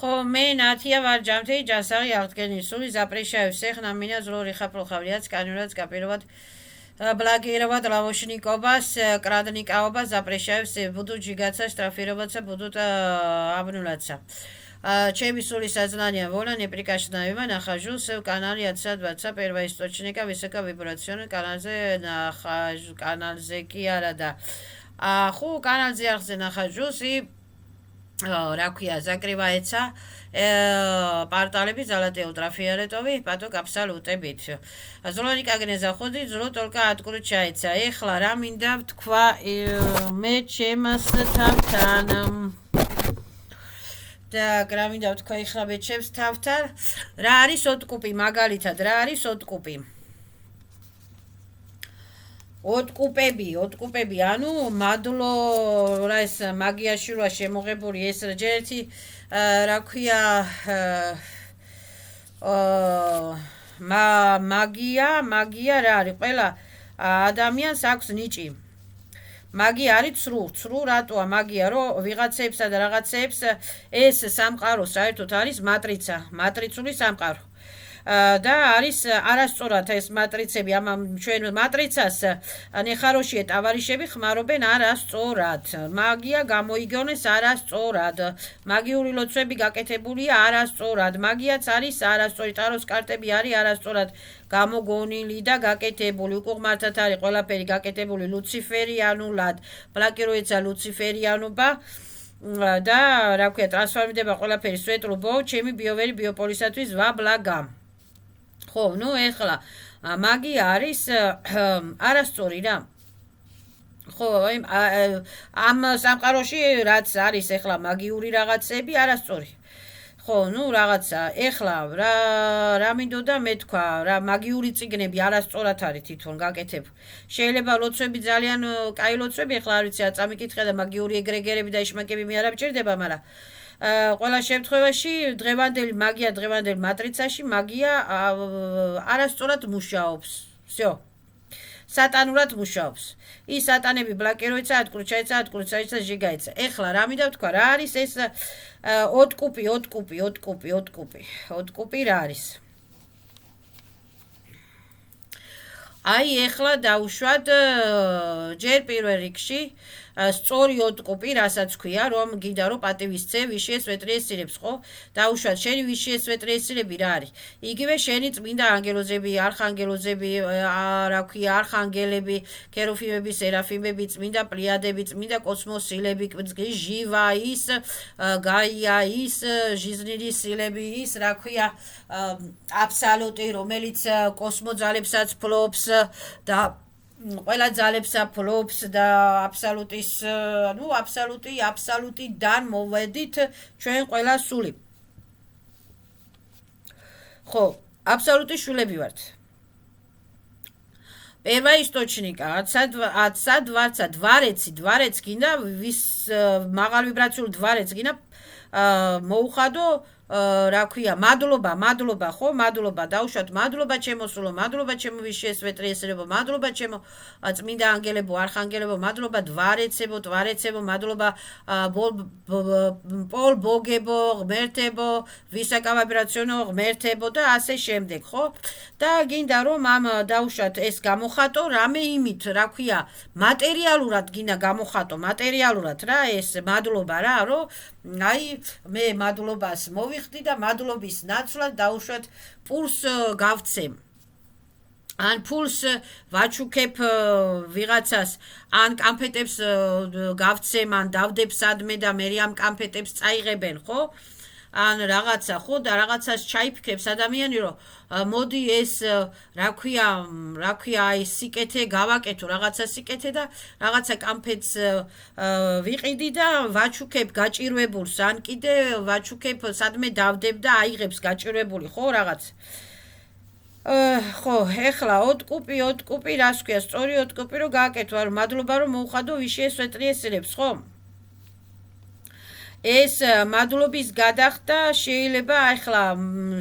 خب من ناتیا وار جامتی جاساری آخرین سوی زپریشای سخ نمینا زروری خپلوخالیات کانیرات کپیروات بلاگیروات لوشنیکوباس کرادنیکاوباس زپریشای سی بودو جیگاتسا شترافیرواتسا بودو ابنولاتسا ჩემი სული საзнание воля неприкосновенно нахожусь в канале от 20 первоисточника высоковибрационный каналзе киарада ху каналзе арзе нахожусь и რა ქვია закрывается პარტალები ძალათე ультрафиолетовый поток абсолютებით ზოლონიკა გნეზახოდი ზოლო только откручается ეხლა რა მინდა თქვა მე ჩემს თავთან და რა მინდა თქვა ეხლა მე ჩემს თავთან რა არის ოტკუპი მაგალითად რა არის ოტკუპი ოტკუპები ანუ მადლო რა ეს მაგიაში რა შემოღებული ეს ჯერეთი რა ქვია მაგია რა არის ყველა ადამიანს აქვს ნიჭი მაგი არის ცრუ რატოა მაგია რომ ვიღაცებსა და რაღაცებს ეს სამყარო საერთოდ არის მატრიცული სამყარო და არის არასწორად ეს მატრიცები ამ ჩვენ მატრიცას ნეხაროშიე ტავარიშები ხმარობენ არასწორად მაგია გამოიგონეს არასწორად მაგიური ლოცვები გაკეთებულია არასწორად მაგიაც არის არასწორი ტაროს კარტები არის არასწორად გამოგონილი და გაკეთებული უკუღმართად არის ყველაფერი გაკეთებული ლუციფერიანულად ბლაკიროეცა ლუციფერიანობა და რა ქვია ტრანსფორმირდება ყველაფერი სვეტლუბო ჩემი ბიოვერი ბიოპოლისათვის ვაბლაგა ხო ნუ ეხლა მაგია არის არასწორი რა ხო ამ სამყაროში რაც არის ეხლა მაგიური რაღაცები არასწორი ხო ნუ რაღაცა ეხლა რა მინდოდა მე თქვა რა მაგიური წიგნები არასწორად არის თვითონ გაკეთებ შეიძლება ლოცვები ძალიან კაი ლოცვები ეხლა არ ვიცი აწამიკითხე და მაგიური ეგრეგერები და იშმაკები მე არ მჭირდება მაგრამ ყველა შემთხვევაში დღევანდელი მაგია დღევანდელ მატრიცაში მაგია არასწორად მუშაობს всё სატანურად მუშაობს ის სატანები ბლაკიროიცა ატკრუჩაიცა ჟიგაიცა ეხლა რა მინდა ვთქვა რა არის ეს ოტკუპი რა არის აი ეხლა დავუშვათ ჯერ პირველ რიგში სწორი ოტკუპი რასაც ქვია რომ გინდა რომ პატივისცე ვიშიეს ვეტრიესილებს ხო დავუშვათ შენი ვიშიეს ვეტრიესილები რა არის იგივე შენი წმინდა ანგელოზები არხანგელოზები რა ქვია არხანგელები ქეროფიმები სერაფიმები წმინდა პლიადები წმინდა კოსმოსილები ჟივა ის გაია ის ჟიზნილის სილები ის რა ქვია აბსოლუტი რომელიც კოსმოძალებსაც ფლობს და ყველა ძალებს აფლობს და აბსოლუტის ნუ აბსოლუტიდან მოვედით ჩვენ ყველა სული ხო აბსოლუტის შულები ვართ первоисточника отца дворца дворец გინდა ვის მაღალ ვიბრაციულ დვარეთს გინდა მოუხადო რა ქვია მადლობა ხო მადლობა დავუშვათ მადლობა ჩემო სულო მადლობა ჩემო ვიშიეს ვეტრიესელებო მადლობა ჩემო წმინდა ანგელებო არხანგელებო მადლობა დვარეცებო მადლობა პოლ ბოგებო ღმერთებო ვისაკავიბრაციონო ღმერთებო და ასე შემდეგ ხო და გინდა რომ ამ დავუშვათ ეს გამოხატო რამე იმით რა ქვია მატერიალურად გინდა გამოხატო მატერიალურად რა ეს მადლობა რა რომ აი მე მადლობას მოვიხდი და მადლობის ნაცვლად დავუშვათ პულს გავცემ ან ფულს ვაჩუქებ ვიღაცას ან კამფეტებს გავცემ ან დავდებ სადმე და მე ამ კამფეტებს წაიღებენ ხო ან რაღაცა ხო და რაღაცას ჩაიფიქრებს ადამიანი რომ მოდი ეს რა ქვია აი სიკეთე გავაკეთო რაღაცა სიკეთე და რაღაცა კამფეტს ვიყიდი და ვაჩუქებ გაჭირვებულს ან კიდე ვაჩუქებ სადმე დავდებ და აიღებს გაჭირვებული ხო რაღაც ხო ეხლა ოტკუპი რას ქვია სწორი ოტკუპი რომ გააკეთო არ მადლობა რომ მოუხადო ვიშიეს ვეტრიესილებს ხო ეს მადლობის გადახდა შეიძლება ახლა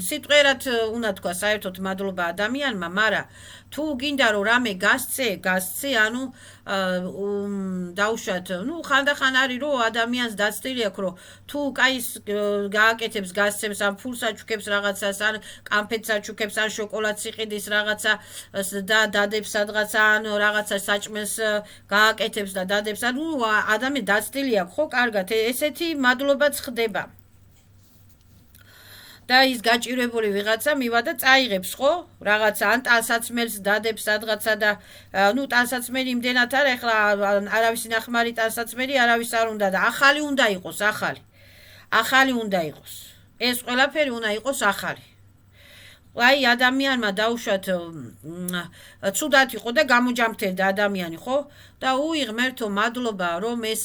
სიტყვერად უნდა თქვა საერთოდ მადლობა ადამიანმა, მაგრამ თუ გინდა რომ რამე გასცე, ანუ დაუშვათ, ხანდახან არის რომ ადამიანს დაცდილი აქვს რომ თუ კაი გააკეთებს გასცემს ან ფულს აჩუქებს რაღაცას ან კამფეტს აჩუქებს ან შოკოლადს იყიდის რაღაცა და დადებს სადღაც ან რაღაცა საჭმელს გააკეთებს და დადებს ან ადამიანი დაცდილი აქვს ხო კარგად ესეთი მადლობაც ხდება და ის გაჭირებული ვიღაცა მივა და წაიღებს ხო რაღაცა ან ტანსაცმელს დადებს სადღაცა და ტანსაცმელი იმდენად არა ეხლა არავის ნახმარი ტანსაცმელი არავის არ უნდა და ახალი უნდა იყოს ახალი უნდა იყოს ეს ყველაფერი უნდა იყოს ახალი აი ადამიანმა დაუშვათ ცუდად იყო და გამოჯამრთელდა ადამიანი ხო და უიღმერთო მადლობა რომ ეს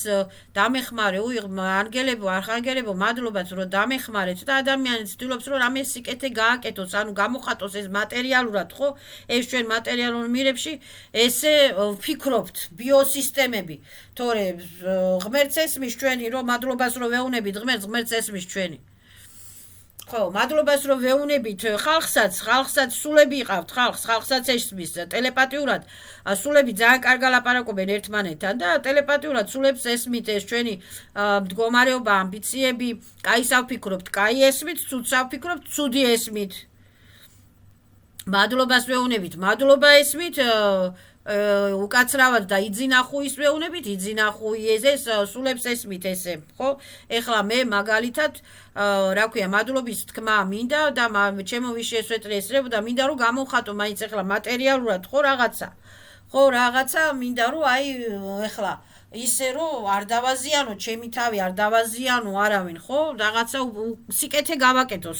დამეხმარე ანგელებო არხანგელებო მადლობაც რომ დამეხმარეთ და ადამიანი ცდილობს რომ რამე სიკეთე გააკეთოს ანუ გამოხატოს ეს მატერიალურად ხო ეს ჩვენ მატერიალურ მირებში ესე ვფიქრობთ ბიოსისტემები თორე ღმერთს ესმის ჩვენი რომ მადლობას რომ ვეუნებით ღმერთს ესმის ჩვენი ხო, მადლობას რომ ვეუნებით ხალხსაც სულები იყავთ ხალხსაც ესმის ტელეპათიურად სულები ძალიან კარგად ლაპარაკობენ ერთმანეთთან და ტელეპათიურად სულებს ესმით ეს ჩვენი მდგომარეობა ამბიციები კაის ავფიქრობთ კაი ესმით ცუდს ავფიქრობთ ცუდი ესმით მადლობას ვეუნებით მადლობა ესმით უკაცრავად და იძინახუის ვეუნებით იძინახუი ეს სულებს ესმით ესე ხო ეხლა მე მაგალითად რა ქვია მადლობის თქმა მინდა და ჩემო ვიშ შეესვეტრი ესრებოდა მინდა რომ გამოვხატო მაინც ეხლა მატერიალურად ხო რაღაცა მინდა რომ აი ეხლა ისე რომ არ დავაზიანო ჩემი თავი არ დავაზიანო არავინ ხო რაღაცა სიკეთე გავაკეთო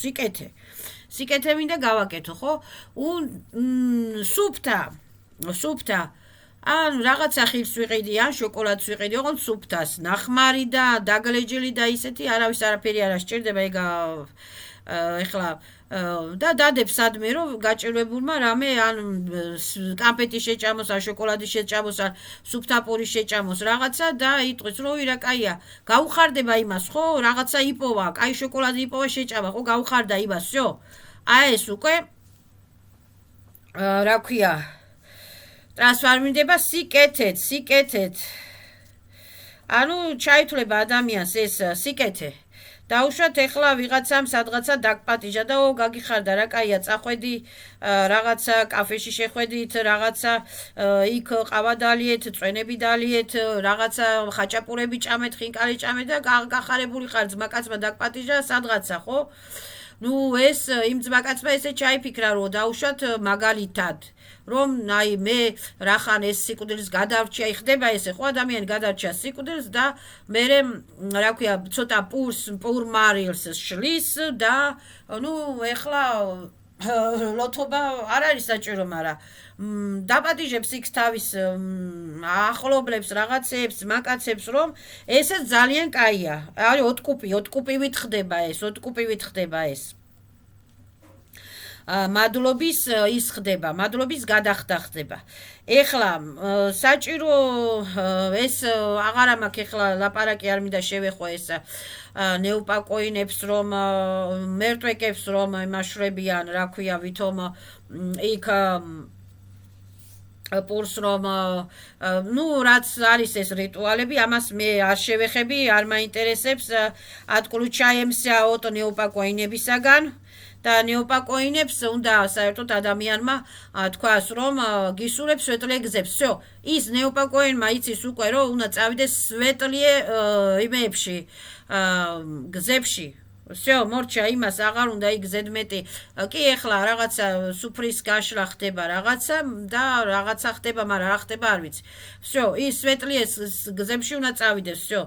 სიკეთე მინდა გავაკეთო ხო სუფთა ან რაღაცა ხილს ვიყიდი ან შოკოლადს ვიყიდი ოღონდ სუფთას ნახმარი და დაგლეჯილი და ისეთი არავის არაფერი არ ასჭირდება ეგ ეხლა და დადებს სადმე რომ გაჭირებულმა რამე ან კამფეტი შეჭამოს ან შოკოლადი შეჭამოს ან სუფთაპური შეჭამოს რაღაცა და იტყვის რომ ირა კაია გაუხარდება იმას ხო რაღაცა იპოვა კაი შოკოლადი იპოვა შეჭამა ხო გაუხარდა იმას всё აი ეს უკვე რა ქვია ტრანსფორმირდება სიკეთეთ ანუ ჩაითვლება ადამიანს ეს სიკეთე დაუშვათ ეხლა ვიღაცამ სადღაცა დაგპატიჟა და გაგიხარდა რა კაია წახვედი რაღაცა კაფეში შეხვედით რაღაცა იქ ყავა დალიეთ წვენები დალიეთ რაღაცა ხაჭაპურები ჭამეთ ხინკალი ჭამეთ და გახარებული ხარ ძმაკაცმა დაგპატიჟა სადღაცა ხო ეს იმ ძმაკაცმა ესე ჩაიფიქრა რომ დაუშვათ მაგალითად რომ აი მე რახან ეს სიკვდილის გადარჩა იხდება ესე ხო ადამიანი გადარჩა სიკვდილს და მე რა ქვია ცოტა პურმარილს შლის და ეხლა ლოთობა არ არის საჭირო მაგრამ დაპატიჟებს იქ თავის ახლობლებს რაღაცებს მაკაცებს რომ ესე ძალიან კაია არის ოტკუპივით ხდება ეს მადლობის ის ხდება მადლობის გადახდა ხდება ეხლა საჭირო ეს აღარ მაქვს ეხლა ლაპარაკი არ მინდა შევეხო ეს ნეუპაკოინებს რომ მერტვეკებს რომ იმაშვებიან რა ქვია ვითომ იქ პურს რომ რაც არის ეს რიტუალები ამას მე არ შევეხები არ მაინტერესებს ატკლუჩაემსა ოტო ნეუპაკოინებისაგან და ნეუპაკოინებს უნდა საერთოდ ადამიანმა თქვას რომ გისურვებს სვეტლე გზებს. всё. ის ნეუპაკოინმა იცის უკვე რომ უნდა წავიდეს სვეტლიე იმებში გზებში. всё, მორჩა იმას აღარ უნდა იქ ზედმეტი. კი ეხლა რაღაცა სუფრის გაშლა ხდება რაღაცა და რაღაცა ხდება, მაგრამ რა ხდება არ ვიცი. всё, ის სვეტლიე გზებში უნდა წავიდეს, всё.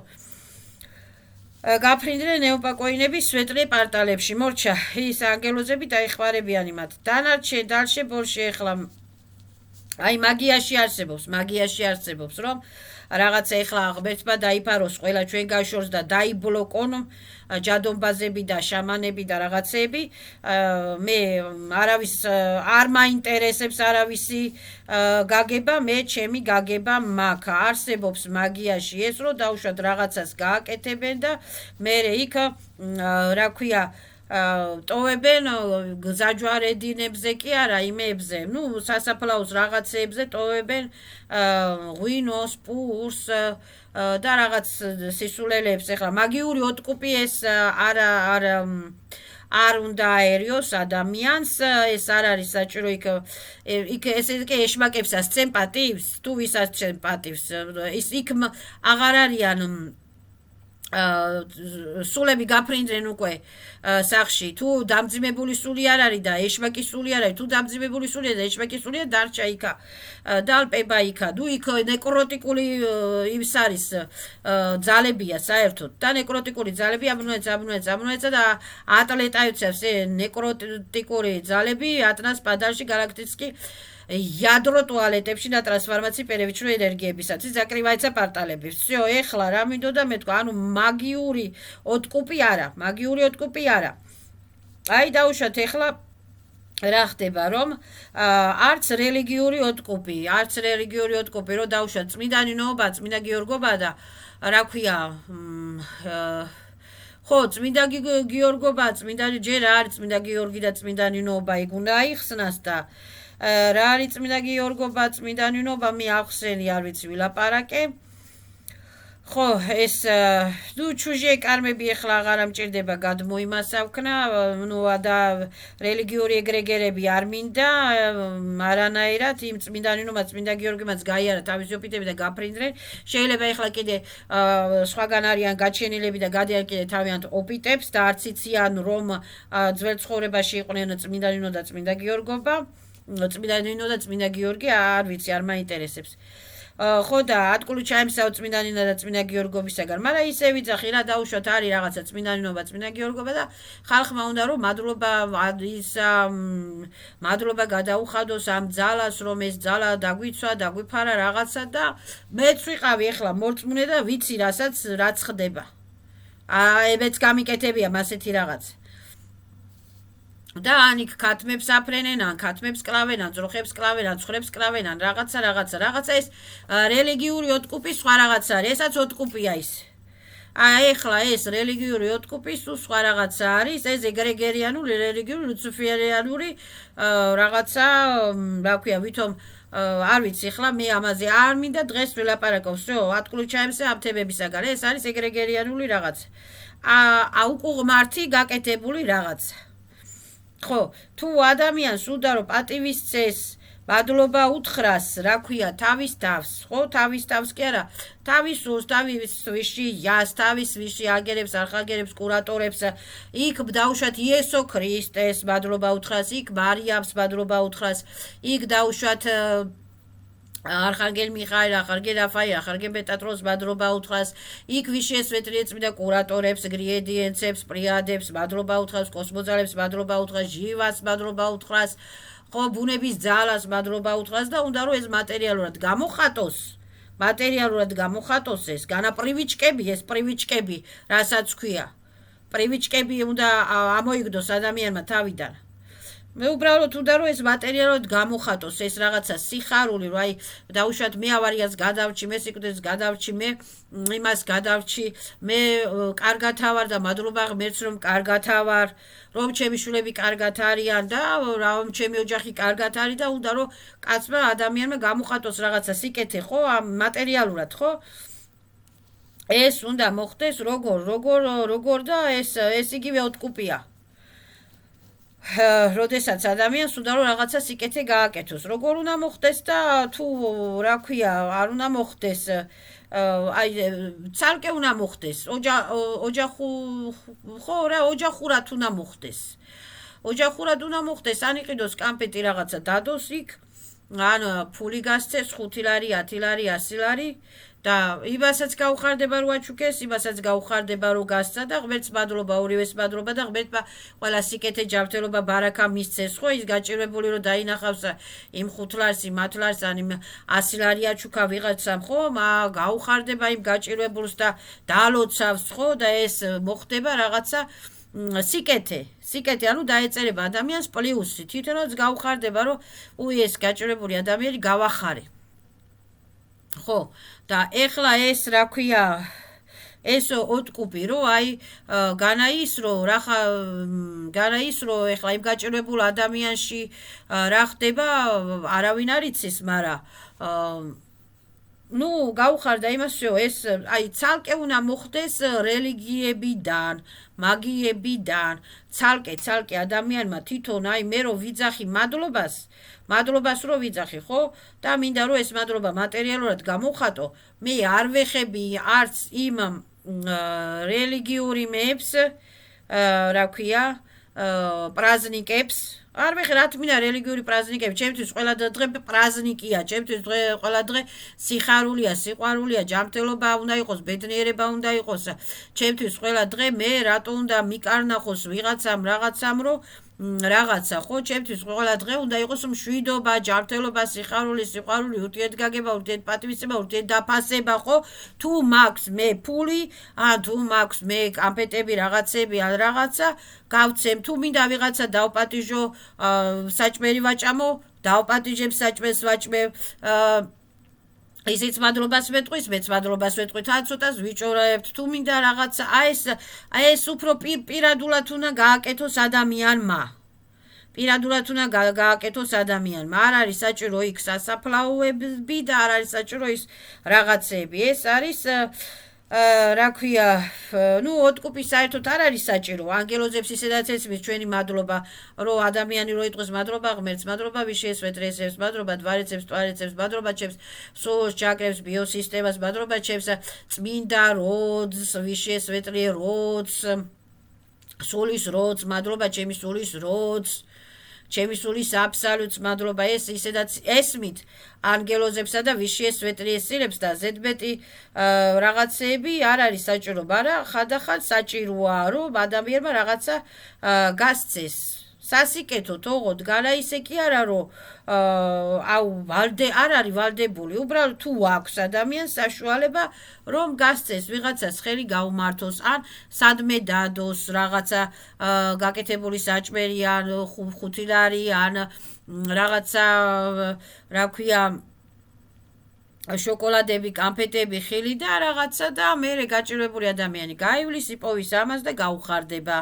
გაფრინდნენ ნეუპაკოინები სვეტლი პარტალებში. მორჩა ის ანგელოზები დაიხმარებიან იმათ. დალშე ბოლში ეხლა აი მაგიაში არსებობს რომ რაღაცა ეხლა ღმერთმა დაიფაროს ყველა ჩვენგან შორს და დაიბლოკონ ჯადონბაზები და შამანები და რაღაცეები მე არავის არ მაინტერესებს არავისი გაგება მე ჩემი გაგება მაქვს არსებობს მაგიაში ეს რომ დაუშვათ რაღაცას გააკეთებენ და მე იქ რა ქვია ტოვებენ გზაჯვარედინებზე კი არა იმებზე, სასაფლაოს რაღაცეებზე ტოვებენ ღვინოს, პურს და რაღაც სისულელეებს. ეხლა მაგიური ოტკუპი ეს არ უნდა აერიოს ადამიანს, ეს არ არის საჭირო იქ ესე კი ეშმაკებსაც წენ პატივს, თუ ვისაც წენ პატივს, იქ აღარ არიან სულები გაფრინდნენ უკვე სახში, თუ დამძიმებული სული არ არის და ეშმაკის სული არ არის, თუ დამძიმებული სულია და ეშმაკის სულია დარჩა იქა, დალპება იქა, თუ იქ ნეკროტიკული ის არის ძალებია საერთოდ და ნეკროტიკული ძალები ამნუეცა და ატლეტაიცებს ნეკროტიკური ძალები ატნას პადარში გალაქტიკი ядро туалетებში და ტრანსფორმაცი პერევიჩრო ენერგიებისათვის ზაკრივაიცა პარტალები. всё, ეხლა რა მინდოდა მე თქვა, ანუ მაგიური ოტკუპი არა. აი დაუშვათ ეხლა რა ხდება, რომ არც რელიგიური ოტკუპი, რომ დაუშვათ წმინდანინოობა, წმინდა გიორგობა და რა ქვია, ხო, წმინდა გიორგობა, ჯერ არის წმინდა გიორგი და წმინდანინოობა, იქ უნდა აიხსნას და რა არის წმინდა გიორგობა, წმინდანინობა, მე ახსენი, არ ვიცი ვილაპარაკე. ხო, ეს ჩუჟე კარმები ეხლა აღარ ამჭირდება გადმოიმასავქნა, და რელიგიური ეგრეგერები არ მინდა არანაირად, იმ წმინდანინობა, წმინდა გიორგიმაც გაიარა თავისი ოპიტები და გაფრინდნენ. შეიძლება ეხლა კიდე სხვაგან არიან გაჩენილები და გადიან კიდე თავიანთ ოპიტებს და არც იციან რომ ძველ ცხოვრებაში იყვნენ წმინდანინო და წმინდა გიორგობა. წმინდანინო და წმინდა გიორგი არ ვიცი, არ მაინტერესებს. ხო და ატკული ჩაემსაო წმინდანინა და წმინდა გიორგობისაგან, მაგრამ ისე ვიძახი რა დაუშვათ არის რაღაცა წმინდანინობა, წმინდა გიორგობა და ხალხმა უნდა რომ მადლობა გადაუხადოს ამ ძალას, რომ ეს ძალა დაგვიცვა, დაგვიფარა რაღაცა და მეც ვიყავი ეხლა მორწმუნე და ვიცი რაც ხდება. ებეც გამიკეთებია ასეთი რაღაცა. და ანიქ ქათმებს აფრენენ, ან ქათმებს კლავენ, ან ძროხებს კლავენ, ან ცხვრებს კლავენ, ან რაღაცა ეს რელიგიური ოტკუპი სხვა რაღაცა არის, ესაც ოტკუპია ის. ეხლა ეს რელიგიური ოტკუპი სხვა რაღაცა არის, ეს ეგრეგერიანული, რელიგიური, ლუციფერიანული რაღაცა, რა ქვია, ვითომ არ ვიცი, ეხლა მე ამაზე არ მინდა დღეს ვილაპარაკო, всё, ატკული ჩაემსე აფთებებისაგან, ეს არის ეგრეგერიანული რაღაცა. უკუღმართი გაკეთებული რაღაცა. ხო, თუ ადამიანს უნდა რომ პატივისცეს, მადლობა უთხრას, რა ქვია, თავის თავს, ხო, თავის თავს კი არა, თავის ვიში იას, თავის ვიში აგერებს, არხაგერებს, კურატორებს, იქ დაუშვათ იესო ქრისტეს მადლობა უთხრას, იქ მარიამს მადლობა უთხრას, იქ დაუშვათ არხანგელ მიხაილ, არხანგელ რაფაელ, არხანგელ პეტროს მადლობა უთხრას, იქ ვიში ესვეტრიე წმინდა კურატორებს, გრიედიენცებს, პრიადებს მადლობა უთხრას, კოსმოძალებს მადლობა უთხრას, ჟივას მადლობა უთხრას, ხო, ბუნების ძალას მადლობა უთხრას და უნდა რომ ეს მატერიალურად გამოხატოს ეს განაპრივიჩკები, ეს პრივიჩკები, რასაც ქვია. პრივიჩკები უნდა ამოიგდოს ადამიანმა თავიდან. მე უბრალოდ უნდა რომ ეს მატერიალურად გამოხატოს ეს რაღაცა სიხარული, რომ აი დაუშვათ მე ავარიას გადავჭი, მე სიკვდილს გადავჭი, მე იმას გადავჭი, მე კარგად ავარ და მადლობა ღმერთს რომ კარგად ავარ, რომ ჩემი შვილები კარგად არიან და რომ ჩემი ოჯახი კარგად არის და უნდა რომ კაცმა ადამიანმა გამოხატოს რაღაცა სიკეთე, ხო, მატერიალურად, ხო? ეს უნდა მოხდეს როგორ და ეს იგივე ოტკუპია. როდესაც ადამიანს უნდა რომ რაღაცა სიკეთე გააკეთოს, როგორ უნდა მოხდეს და თუ რა ქვია, არ უნდა მოხდეს, აი ცალკე უნდა მოხდეს, ოჯახურად უნდა მოხდეს. ოჯახურად უნდა მოხდეს, ან იყიდოს კამპეტი რაღაცა დადოს იქ, ან ფული გასცეს 5 ლარი, 10 ლარი, 100 ლარი და იმასაც გაუხარდება რომ აჩუქეს, იმასაც გაუხარდება რომ გასცა და ღმერთს მადლობა, ორივეს მადლობა და ღმერთმა ყველა სიკეთე ჯანმრთელობა ბარაკა მისცეს, ხო, ის გაჭირვებული რომ დაინახავს იმ 5 ლარს, იმ 10 ლარს, ან იმ 100 ლარი აჩუქა ვიღაცამ, ხო, გაუხარდება იმ გაჭირვებულს და დაალოცავს, ხო, და ეს მოხდება რაღაცა სიკეთე, ანუ დაეწერება ადამიანს პლუსი, თვითონაც გაუხარდება რომ ეს გაჭირვებული ადამიანი გავახარე. ხო, და ეხლა ეს რა ქვია, ეს ოტკუპი რო აი განაისრო ეხლა იმ გაჭირვებულ ადამიანში რა ხდება არავინ არ იცის მაგრამ ნუ გაუხარდა იმასო ეს აი ცალკე უნდა მოხდეს რელიგიებიდან მაგიებიდან ცალკე ადამიანმა თვითონ აი მე რო ვიძახი მადლობას რო ვიძახი ხო და მინდა რომ ეს მადლობა მატერიალურად გამოვხატო მე არ ვეხები არც იმ რელიგიური მეებს რა ქვია პრაზნიკებს არ ვეხე რა თქმა უნდა რელიგიური პრაზნიკები ჩემთვის ყველა დღე პრაზნიკია ჩემთვის ყველა დღე სიხარულია სიყვარულია ჯანმრთელობა უნდა იყოს ბედნიერება უნდა იყოს ჩემთვის ყველა დღე მე რატო უნდა მიკარნახოს ვიღაცამ რაღაცამ რომ რაღაცა ხო ჩემთვის ყველა დღე უნდა იყოს მშვიდობა ჯანმრთელობა სიყვარული ურთიერთგაგება ურთიერთპატივისცემა ურთიერთდაფასება ხო თუ მაქვს მე ფული ან თუ მაქვს მე კამპეტები რაღაცები ან რაღაცა გავცემ თუ მინდა ვიღაცა დავპატიჟო საჭმელი ვაჭამო დავპატიჟებ საჭმელს ვაჭმევ ისიც მადლობას ვეტყვის, მეც მადლობას ვეტყვით, ან ცოტას ვიჭორებთ, თუ მინდა რაღაცა, აი ეს უფრო პირადულად უნდა გააკეთოს ადამიანმა. პირადულად უნდა გააკეთოს ადამიანმა. არ არის საჭირო იქ სასაფლაოები და არ არის საჭირო ის რაღაცები. ეს არის რა ქვია, ნუ ოტკუპი საერთოდ არ არის საჭირო. ანგელოზებს ისედაც ესმის ჩვენი მადლობა, რომ ადამიანი რო იტყვის მადლობა, ღმერთს მადლობა, ვიშიეს ვეტრესებს მადლობა, დვარეცებს, ტვარეცებს მადლობა ჩემს, სულს, ჩაკრებს, ბიოსისტემას მადლობა ჩემს, წმინდა როდს, ვიშიეს ვეტრიე როდს, სულის როდს, მადლობა ჩემი სულის როდს. ჩემი სულის აბსოლუტს მადლობა ეს ისედაც ესმით ანგელოზებსა და ვიშიეს ვეტრიესილებს და ზედმეტი რაღაცეები არ არის საჭირო, მაგრამ ხანდახან საჭიროა რომ ადამიანმა რაღაცა გასცეს. სასიკეთოდ ოღონდ განა ისე კი არა რომ არ არის ვალდებული, უბრალოდ თუ აქვს ადამიანს საშუალება რომ გასცეს ვიღაცას ხელი გაუმართოს ან სადმე დადოს რაღაცა გაკეთებული საჭმელი ან ხუთილარი ან რაღაცა რა ქვია შოკოლადები, კამფეტები, ხილი და რაღაცა და მე გაჭირვებული ადამიანი გაივლის იპოვის ამას და გაუხარდება.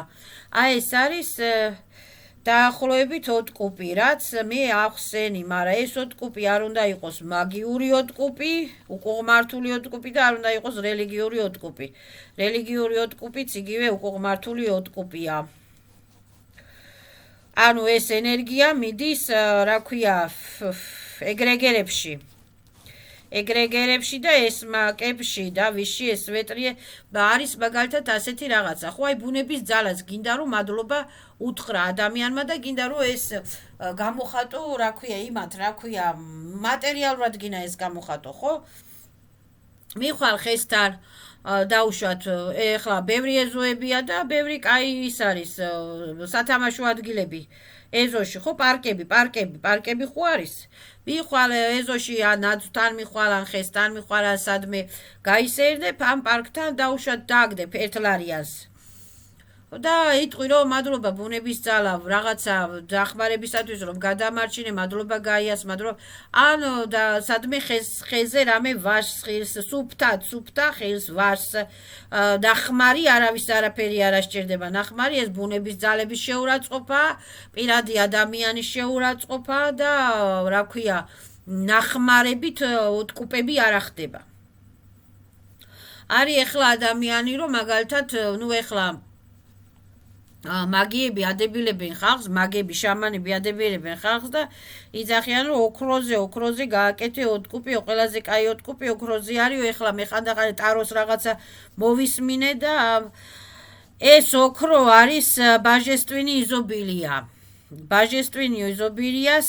აი ეს არის დაახლოებით ოტკუპი, რაც მე ახსენი, მაგრამ ეს ოტკუპი არ უნდა იყოს მაგიური ოტკუპი, უყუღმართული ოტკუპი და არ უნდა იყოს რელიგიური ოტკუპი. რელიგიური ოტკუპიც იგივე უყუღმართული ოტკუპია. ანუ ეს ენერგია მიდის, რა ქვია, ეგრეგერებში და ესმაკებში და ვიში ეს ვეტრიე არის მაგალითად ასეთი რაღაცა. ხო აი ბუნების ძალას გინდა რომ მადლობა უთხრა ადამიანმა და გინდა რომ ეს გამოხატო, რა ქვია, იმათ, რა ქვია, მატერიალურად გინდა ეს გამოხატო, ხო? მიხვალ ხესთან დაუშვათ, ეხლა ბევრი ეზოებია და ბევრი კაი ის არის სათამაშო ადგილები. ეზოში ხო პარკები ხო არის? მიხვალ ეზოში ან ნაძვთან მიხვალ ან ხესთან მიხვალ ან სადმე გაისერდებ ამ პარკთან დაუშვათ დააგდებ 1 ლარიანს. და იტყვი რომ მადლობა ბუნების ძალა რაღაცა დახმარებისათვის რომ გადამარჩინე მადლობა გაიას მადლობა ან და სადმე ხეზე რამე ვაშს ხილს სუფთა ხილს ვაშს ნახმარი არავის არაფერი არ ასჭირდება ნახმარი ეს ბუნების ძალების შეურაცხყოფა პირადი ადამიანის შეურაცხყოფა და რა ქვია ნახმარებით ოტკუპები არ ახდება. არის ეხლა ადამიანი რომ მაგალითად ნუ ეხლა მაგიები ადებილებენ ხალხს, მაგები შამანები ადებილებენ ხალხს და იძახიან რომ ოქროზე გააკეთე ოტკუპი, ყველაზე კაი ოტკუპი ოქროზე არის, ეხლა მე ხანდახან ტაროს რაღაცა მოვისმინე და ეს ოქრო არის ბაჟესტვინი იზობილია. ბაჟესტვინი იზობილიას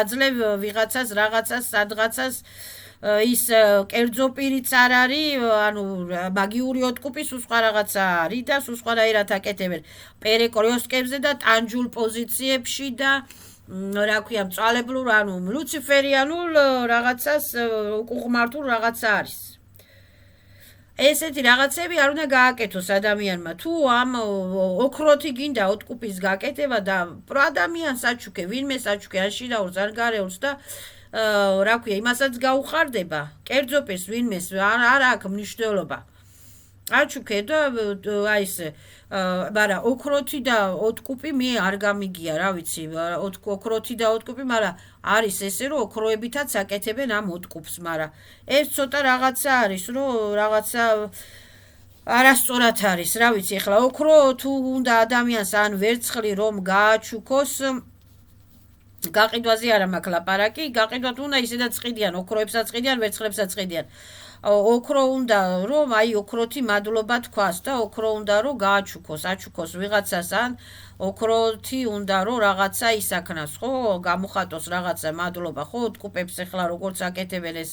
აძლევ ვიღაცას რაღაცას სადღაცას ის კერძო პირიც არ არის, ანუ მაგიური ოტკუპი სხვა რაღაცა არის და სხვადასხვანაირად აკეთებენ პერეკრიოსკებზე და ტანჯულ პოზიციებში და რა ქვია მწვალებლურ, ანუ ლუციფერიანულ რაღაცას უყუღმართულ რაღაცა არის. ესეთი რაღაცები არ უნდა გააკეთოს ადამიანმა. თუ ამ ოქროთი გინდა ოტკუპის გაკეთება და ადამიანს საჩუქე, ვინმე საჩუქე ან შინაურს ან გარეულს და რა ქვია, იმასაც გაუხარდება, კერძო პირს ვინმეს არ აქვს მნიშვნელობა. აჩუქე და აი ეს მაგრამ ოქროთი და ოტკუპი მე არ გამიგია, რა ვიცი, ოქროთი და ოტკუპი, მაგრამ არის ესე რომ ოქროებითაც აკეთებენ ამ ოტკუპს, მაგრამ ეს ცოტა რაღაცა არის, რომ რაღაცა არასწორად არის, რა ვიცი, ეხლა ოქრო თუ უნდა ადამიანს ან ვერცხლი რომ გააჩუქოს გაყიდვაზე არა მაქვს ლაპარაკი, გაყიდვად უნდა ისედაც ყიდიან, ოქროებსაც ყიდიან, ვერცხლებსაც ყიდიან. ოქრო უნდა რომ აი ოქროთი მადლობა თქვას და ოქრო უნდა რომ გააჩუქოს, აჩუქოს ვიღაცას ან ოქროთი უნდა რომ რაღაცა ისაქნას, ხო, გამოხატოს რაღაცა მადლობა, ხო, ოტკუპებს ეხლა როგორც აკეთებენ ეს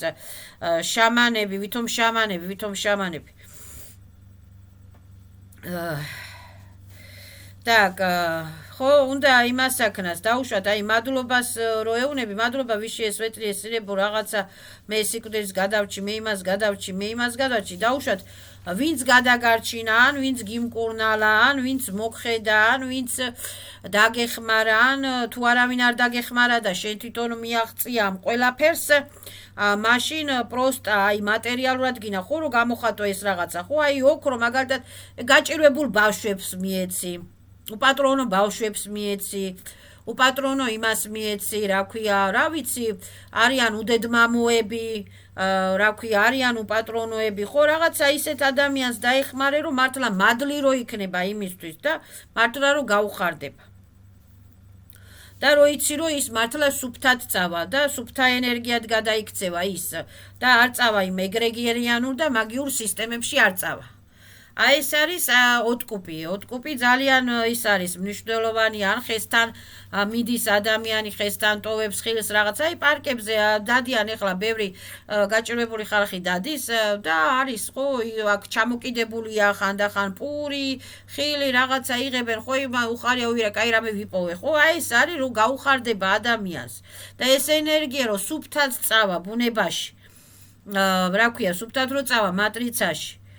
შამანები, ვითომ შამანები. Так, ხო, უნდა იმას აქნას, დაუშვათ, აი მადლობას რო ეუნები, მადლობა ვიში ეს ვეტრი ეს ირებო რაღაცა მე სიკვდილს გადავჭი, მე იმას გადავჭი, დაუშვათ, ვინც გადაგარჩინა, ან ვინც გიმკურნალა, ან ვინც მოგხედა, ან ვინც დაგეხმარა, ან თუ არავინ არ დაგეხმარა და შენ თვითონ მიაღწია ამ ყველაფერს, მაშინ პროსტა აი მატერიალურად გინა, ხო, რომ გამოხატო ეს რაღაცა, ხო, აი ოქრო მაგალითად გაჭირვებულ ბავშვებს მიეცი. უპატრონო ბავშვებს მიეცი, უპატრონო იმას მიეცი, რა ქვია, რა ვიცი, არიან უდედმამოები, რა ქვია, არიან უპატრონოები, ხო, რაღაცა ისეთ ადამიანს დაეხმარე, რომ მართლა მადლი რო იქნება იმისთვის და მართლა რო გაუხარდება. და რო იცი რომ ის მართლა სუფთად წავა და სუფთა ენერგიად გადაიქცევა ის და არ წავა იმ ეგრეგერიანულ და მაგიურ სისტემებში არ წავა. აი ეს არის ოტკუპი ძალიან ის არის მნიშვნელოვანი, ან ხესთან მიდის ადამიანი, ხესთან ტოვებს ხილს რაღაცა, აი პარკებზე დადიან ახლა ბევრი გაჭირვებული ხალხი დადის და არის ხო აქ ჩამოკიდებულია ხანდახან პური, ხილი რაღაცა იღებენ, ხო უხარია უირა, კაი რამე ვიპოვე, ხო აი ეს არის რომ გაუხარდება ადამიანს და ეს ენერგია რომ სუფთად წავა ბუნებაში, რა ქვია, სუფთად რო წავა მატრიცაში.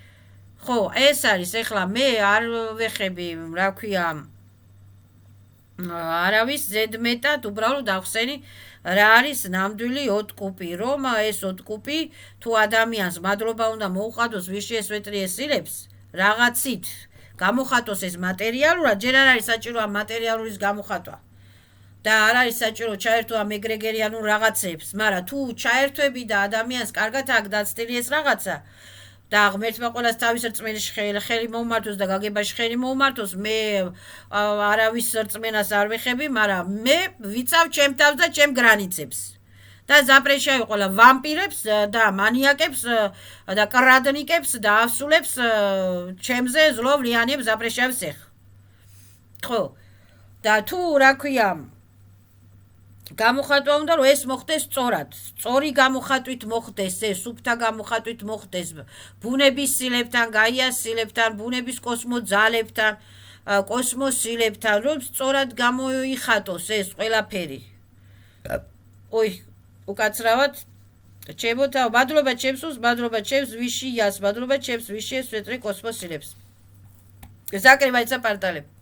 ხო, ეს არის, ეხლა მე არ ვეხები, რა ქვია, არავის ზედმეტად, უბრალოდ ახსენი, რა არის ნამდვილი ოტკუპი, რომ ეს ოტკუპი თუ ადამიანს მადლობა უნდა მოუხადოს ვიში ეს ვეტრი ესილებს, რაღაცით გამოხატოს ეს მატერიალურად, ჯერ არ არის საჭირო ამ მატერიალურის გამოხატვა. და არ არის საჭირო ჩაერთო ამ ეგრეგერიანულ რაღაცებს, მაგრამ თუ ჩაერთვები და ადამიანს კარგად აქვს დაცდილი ეს რაღაცა, და ღმერთმა ყველას თავის რწმენაში ხელი მოუმართოს და გაგებაში ხელი მოუმართოს, მე არავის რწმენას არ ვეხები, მაგრამ მე ვიცავ ჩემ თავს და ჩემ გრანიცებს. და ზაპრეშავი ყველა ვამპირებს და მანიაკებს და კრადნიკებს და ავსულებს ჩემზე ზლო ვლიანებს ზაპრეშავის ეხ. ხო. და თუ რა ქვია გამოხატვა უნდა რომ ეს მოხდეს სწორად, სწორი გამოხატვით მოხდეს, ეს სუფთა გამოხატვით მოხდეს, ბუნების სილებთან, გაიას სილებთან, ბუნების კოსმოძალებთან, კოსმოსილებთან, რომ სწორად გამოიხატოს ეს ყველაფერი. ოი, უკაცრავად ჩემო თავ, მადლობა ჩემსს, მადლობა ჩემს ვიშიას, მადლობა ჩემს ვიშიეს ვეტრი კოსმოსილებს. ზაკრი მაიცა პარტალებ.